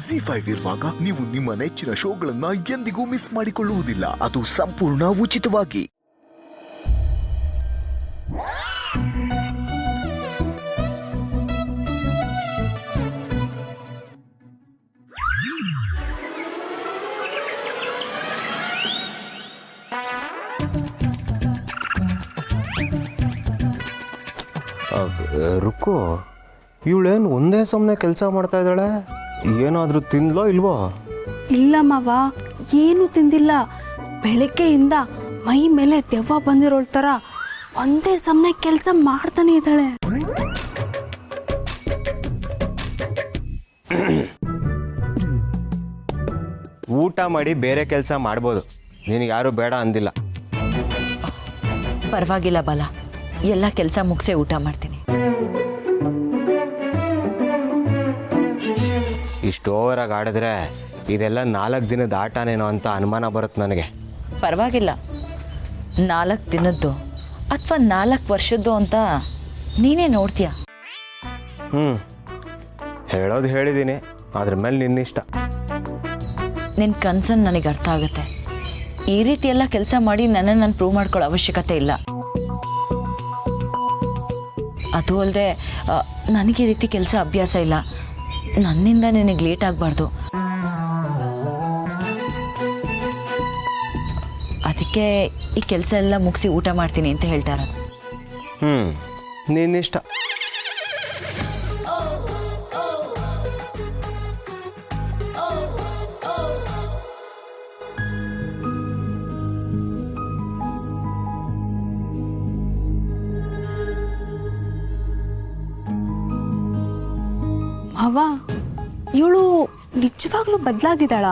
ಜಿ5 ಇರುವಾಗ ನೀವು ನಿಮ್ಮ ನೆಚ್ಚಿನ ಶೋಗಳನ್ನ ಎಂದಿಗೂ ಮಿಸ್ ಮಾಡಿಕೊಳ್ಳುವುದಿಲ್ಲ. ಅದು ಸಂಪೂರ್ಣ ಉಚಿತವಾಗಿ. ರುಕ್ಕು, ಇವಳೇನು ಒಂದೇ ಸಮನೆ ಕೆಲಸ ಮಾಡ್ತಾ ಇದ್ದಾಳೆ? ಏನಾದರೂ ತಿಂದ್ಲೋ ಇಲ್ವೋ? ಇಲ್ಲ ಮಾವ, ಏನು ತಿಂದಿಲ್ಲ. ಬೆಳಗ್ಗೆಯಿಂದ ಮೈ ಮೇಲೆ ದೆವ್ವ ಬಂದಿರೋಳ್ ಥರ ಒಂದೇ ಸಮನೆ ಕೆಲಸ ಮಾಡ್ತಾನೆ ಇದ್ದಾಳೆ. ಊಟ ಮಾಡಿ ಬೇರೆ ಕೆಲಸ ಮಾಡ್ಬೋದು, ನಿನಗೆ ಯಾರು ಬೇಡ ಅಂದಿಲ್ಲ. ಪರವಾಗಿಲ್ಲ ಬಾಲ, ಎಲ್ಲ ಕೆಲಸ ಮುಗಿಸೇ ಊಟ ಮಾಡ್ತೀನಿ. ಇಷ್ಟು ಓವರಾಗಿ ಆಡಿದ್ರೆ ಇದೆಲ್ಲ 4 ದಿನದ ಆಟನೇನೋ ಅಂತ ಅನುಮಾನ ಬರುತ್ತೆ ನನಗೆ. ಪರವಾಗಿಲ್ಲ, 4 ದಿನದ್ದು ಅಥವಾ 4 ವರ್ಷದ್ದು ಅಂತ ನೀನೇ ನೋಡ್ತೀಯ. ಹೇಳೋದು ಹೇಳಿದ್ದೀನಿ, ಅದ್ರ ಮೇಲೆ ನಿನ್ನಿಷ್ಟ. ನಿನ್ನ ಕನ್ಸನ್ನು ನನಗೆ ಅರ್ಥ ಆಗುತ್ತೆ. ಈ ರೀತಿ ಎಲ್ಲ ಕೆಲಸ ಮಾಡಿ ನನ್ನನ್ನು ನಾನು ಪ್ರೂವ್ ಮಾಡ್ಕೊಳ್ಳೋ ಅವಶ್ಯಕತೆ ಇಲ್ಲ. ಅದು ಅಲ್ಲದೆ ನನಗೆ ಈ ರೀತಿ ಕೆಲಸ ಅಭ್ಯಾಸ ಇಲ್ಲ. ನನ್ನಿಂದ ನಿನಗೆ ಲೇಟ್ ಆಗಬಾರ್ದು. ಅದಕ್ಕೆ ಈ ಕೆಲಸ ಎಲ್ಲ ಮುಗಿಸಿ ಊಟ ಮಾಡ್ತೀನಿ ಅಂತ ಹೇಳ್ತಾರೆ. ನಿನ್ನಿಷ್ಟ. ಮಾವ, ಇವಳು ನಿಜವಾಗ್ಲೂ ಬದಲಾಗಿದ್ದಾಳ?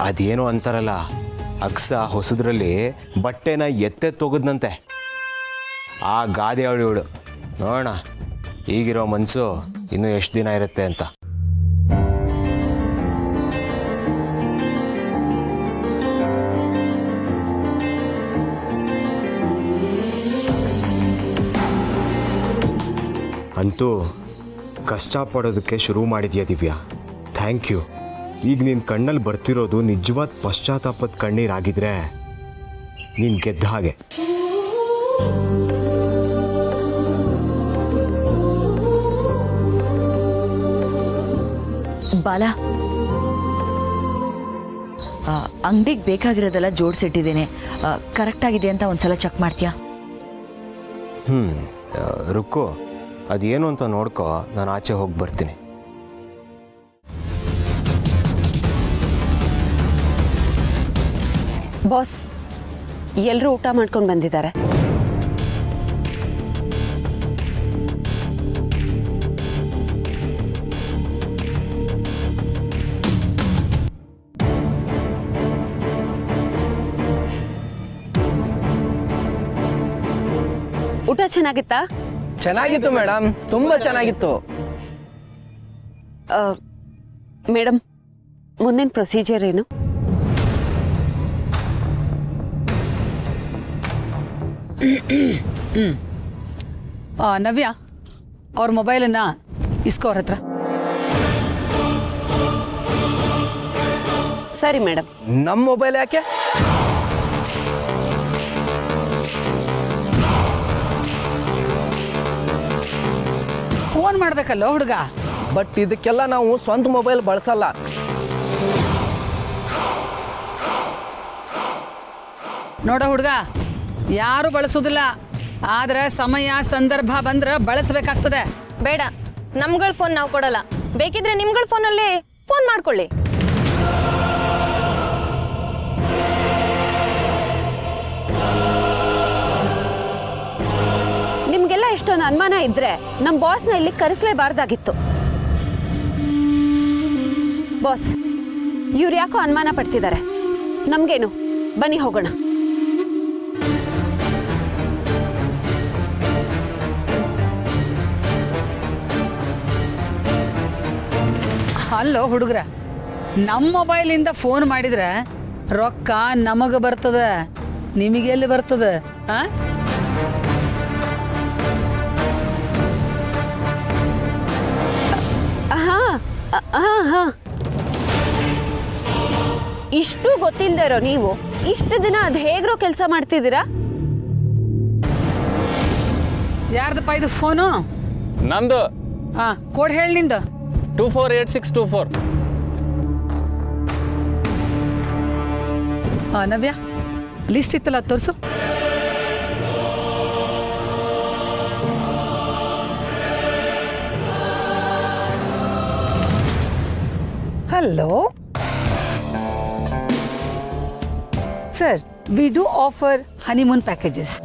ಅದೇನೋ ಅಂತಾರಲ್ಲ, ಅಕ್ಸ ಹೊಸದ್ರಲ್ಲಿ ಬಟ್ಟೆನ ಎತ್ತೆತ್ತೋಗದ್ನಂತೆ. ಆ ಗಾದೆ ಅವಳು ನೋಡೋಣ ಈಗಿರೋ ಮನಸ್ಸು ಇನ್ನೂ ಎಷ್ಟು ದಿನ ಇರುತ್ತೆ ಅಂತ. ಅಂತೂ ಕಷ್ಟಪಡೋದಕ್ಕೆ ಶುರು ಮಾಡಿದ್ಯಾ ದಿವ್ಯಾ, ಥ್ಯಾಂಕ್ ಯು. ಈಗ ನಿನ್ನ ಕಣ್ಣಲ್ಲಿ ಬರ್ತಿರೋದು ನಿಜವಾದ ಪಶ್ಚಾತ್ತಾಪದ ಕಣ್ಣೀರಾಗಿದ್ರೆ ನೀನು ಗೆದ್ದ ಹಾಗೆ. ಬಾಲ, ಅಂಗಡಿಗೆ ಬೇಕಾಗಿರೋದೆಲ್ಲ ಜೋಡಿಸಿಟ್ಟಿದ್ದೇನೆ. ಕರೆಕ್ಟಾಗಿದೆ ಅಂತ ಒಂದ್ಸಲ ಚೆಕ್ ಮಾಡ್ತೀಯಾ? ರುಕ್ಕು, ಅದೇನು ಅಂತ ನೋಡ್ಕೊ, ನಾನು ಆಚೆ ಹೋಗಿ ಬರ್ತೀನಿ. ಬಾಸ್, ಎಲ್ಲರೂ ಊಟ ಮಾಡ್ಕೊಂಡು ಬಂದಿದ್ದಾರೆ. ಊಟ ಚೆನ್ನಾಗಿತ್ತಾ? ಚೆನ್ನಾಗಿತ್ತು ಮೇಡಮ್, ತುಂಬಾ ಚೆನ್ನಾಗಿತ್ತು. ಮೇಡಮ್, ಮುಂದಿನ ಪ್ರೊಸೀಜರ್ ಏನು? ನವ್ಯ, ಅವ್ರ ಮೊಬೈಲನ್ನ ಇಸ್ಕೋ ಅವ್ರ ಹತ್ರ. ಸರಿ ಮೇಡಮ್. ನಮ್ಮ ಮೊಬೈಲ್ ಯಾಕೆ? ಫೋನ್ ಮಾಡ್ಬೇಕಲ್ಲೋ ಹುಡುಗ. ಬಟ್ ಇದಕ್ಕೆಲ್ಲ ನಾವು ಸ್ವಂತ ಮೊಬೈಲ್ ಬಳಸಲ್ಲ. ನೋಡ ಹುಡುಗ, ಯಾರು ಬಳಸೋದಿಲ್ಲ, ಆದ್ರೆ ಸಮಯ ಸಂದರ್ಭ ಬಂದ್ರೆ ಬಳಸಬೇಕಾಗ್ತದೆ. ಬೇಡ, ನಮ್ಗಳ ಫೋನ್ ನಾವು ಕೊಡಲ್ಲ. ಬೇಕಿದ್ರೆ ನಿಮ್ಗಳ ಫೋನಲ್ಲಿ ಫೋನ್ ಮಾಡ್ಕೊಳ್ಳಿ. ನಿಮ್ಗೆಲ್ಲ ಇಷ್ಟೊಂದು ಅನುಮಾನ ಇದ್ರೆ ನಮ್ ಬಾಸ್ನ ಇಲ್ಲಿ ಕರೆಸಲೇಬಾರ್ದಾಗಿತ್ತು. ಬಾಸ್, ಇವ್ರು ಯಾಕೋ ಅನುಮಾನ ಪಡ್ತಿದ್ದಾರೆ. ನಮ್ಗೇನು, ಬನ್ನಿ ಹೋಗೋಣ. ಅಲ್ಲೋ ಹುಡುಗ್ರ, ನಮ್ಮ ಮೊಬೈಲಿಂದ ಫೋನ್ ಮಾಡಿದ್ರೆ ರೊಕ್ಕ ನಮಗ ಬರ್ತದ, ನಿಮಗೆಲ್ಲಿ ಬರ್ತದ? ಹಾ, ಹಾ ಇಷ್ಟು ಗೊತ್ತಿಲ್ದೇ ಇರೋ ನೀವು ಇಷ್ಟು ದಿನ ಅದ್ ಹೇಗ್ರೋ ಕೆಲಸ ಮಾಡ್ತಿದ್ದೀರಾ? ಯಾರ್ದಪ್ಪ ಇದು ಫೋನು? ನಂದು ಹಾ, ಕೋಡ್ ಹೇಳಿ ನಿಂದು. 248624. ನವ್ಯ, ಲಿಸ್ಟ್ ಇತ್ತಲ್ಲ ತೋರಿಸು. Hello sir, we do offer honeymoon packages.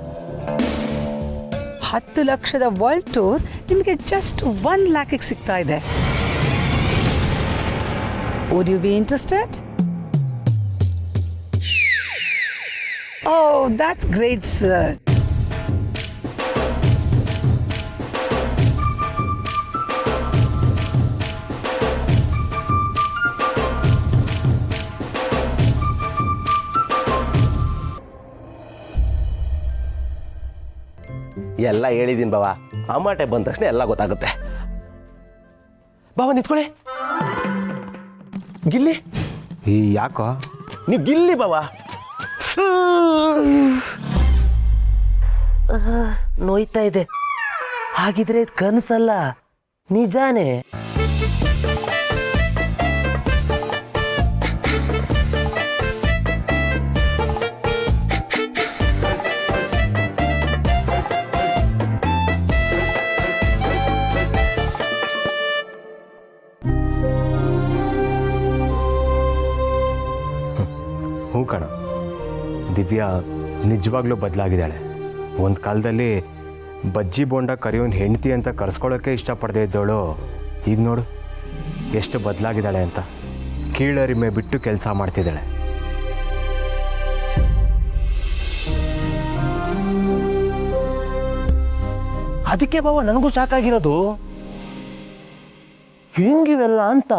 10 ಲಕ್ಷದ ವರ್ಲ್ಡ್ ಟೂರ್ ನಿಮಗೆ ಜಸ್ಟ್ 1 ಲ್ಯಾಕಿಗೆ ಸಿಗ್ತಾ ಇದೆ. Would you be interested? Oh, that's great, sir. ಎಲ್ಲ ಹೇಳಿದೀನಿ ಬಾವ, ಅಮಾಟೆ ಬಂದ ತಕ್ಷಣ ಎಲ್ಲ ಗೊತ್ತಾಗುತ್ತೆ. ಬಾವ ನಿಂತ್ಕೊಳ್ಳಿ. ಗಿಲ್ಲಿ, ಈ ಯಾಕೋ ನೀವು ಗಿಲ್ಲಿ ಬಾವ. ನೋಯ್ತಾ ಇದೆ. ಹಾಗಿದ್ರೆ ಇದು ಕನಸಲ್ಲ, ನಿಜಾನೇ. ಹ್ಞೂ ಕಣ, ದಿವ್ಯಾ ನಿಜವಾಗ್ಲೂ ಬದಲಾಗಿದ್ದಾಳೆ. ಒಂದು ಕಾಲದಲ್ಲಿ ಬಜ್ಜಿ ಬೋಂಡ ಕರಿಯೋನ್ ಹೆಂಡತಿ ಅಂತ ಕರೆಸ್ಕೊಳ್ಳೋಕ್ಕೆ ಇಷ್ಟಪಡದೇ ಇದ್ದವಳು ಈಗ ನೋಡು ಎಷ್ಟು ಬದಲಾಗಿದ್ದಾಳೆ ಅಂತ. ಕೀಳರಿಮೆ ಬಿಟ್ಟು ಕೆಲಸ ಮಾಡ್ತಿದ್ದಾಳೆ. ಅದಕ್ಕೆ ಬಾವ ನನಗೂ ಸಾಕಾಗಿರೋದು, ಹೆಂಗಿವೆಲ್ಲ ಅಂತ.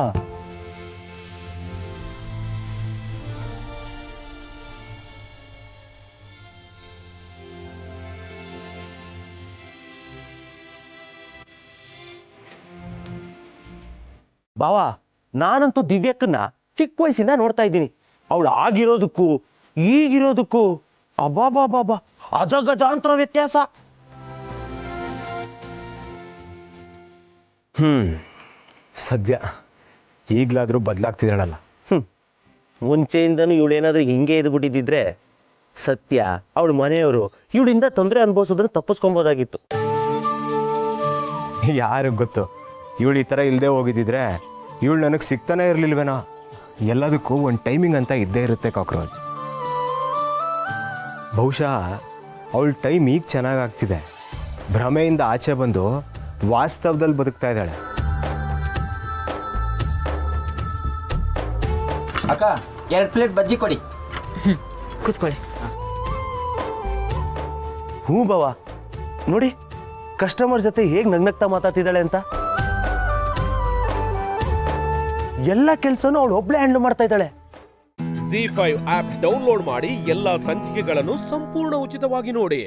ಬಾವ, ನಾನಂತೂ ದಿವ್ಯಕ್ಕನ್ನ ಚಿಕ್ಕ ವಯಸ್ಸಿಂದ ನೋಡ್ತಾ ಇದ್ದೀನಿ. ಅವಳು ಆಗಿರೋದಕ್ಕೂ ಈಗಿರೋದಕ್ಕೂ ಅಬಾಬಾಬಾಬಾ ಅಜಗಜಾಂತರ ವ್ಯತ್ಯಾಸ. ಸದ್ಯ ಈಗಲಾದರೂ ಬದಲಾಗ್ತಿದ್ದಾಳಲ್ಲ. ಮುಂಚೆಯಿಂದನೂ ಇವಳೇನಾದ್ರೂ ಹಿಂಗೆ ಇದ್ಬಿಟ್ಟಿದ್ದಿದ್ರೆ ಸತ್ಯ ಅವಳ ಮನೆಯವರು ಇವಳಿಂದ ತೊಂದರೆ ಅನುಭವಿಸೋದನ್ನ ತಪ್ಪಿಸ್ಕೊಬೋದಾಗಿತ್ತು. ಯಾರಿಗೆ ಗೊತ್ತು, ಇವಳು ಈ ಥರ ಇಲ್ಲದೆ ಹೋಗಿದ್ದಿದ್ರೆ ಇವಳು ನನಗೆ ಸಿಗ್ತಾನೆ ಇರಲಿಲ್ವೇನೋ. ಎಲ್ಲದಕ್ಕೂ ಒಂದು ಟೈಮಿಂಗ್ ಅಂತ ಇದ್ದೇ ಇರುತ್ತೆ ಕಾಕ್ರೋಚ್. ಬಹುಶಃ ಅವಳ ಟೈಮ್ ಈಗ ಚೆನ್ನಾಗಾಗ್ತಿದೆ. ಭ್ರಮೆಯಿಂದ ಆಚೆ ಬಂದು ವಾಸ್ತವದಲ್ಲಿ ಬದುಕ್ತಾ ಇದ್ದಾಳೆ. ಅಕ್ಕ, 2 ಪ್ಲೇಟ್ ಬಜ್ಜಿ ಕೊಡಿ. ಕೂತ್ಕೊಳ್ಳಿ. ಹ್ಞೂ ಬಾವ, ನೋಡಿ ಕಸ್ಟಮರ್ ಜೊತೆ ಹೇಗೆ ನಗ್ನಗ್ತಾ ಮಾತಾಡ್ತಿದ್ದಾಳೆ ಅಂತ. ಎಲ್ಲ ಕೆಲಸನೂ ಅವಳು ಒಬ್ಳೆ ಹ್ಯಾಂಡಲ್ ಮಾಡ್ತಾ ಇದ್ದಾಳೆ. ZEE5 ಆಪ್ ಡೌನ್ಲೋಡ್ ಮಾಡಿ ಎಲ್ಲಾ ಸಂಚಿಕೆಗಳನ್ನು ಸಂಪೂರ್ಣ ಉಚಿತವಾಗಿ ನೋಡಿ.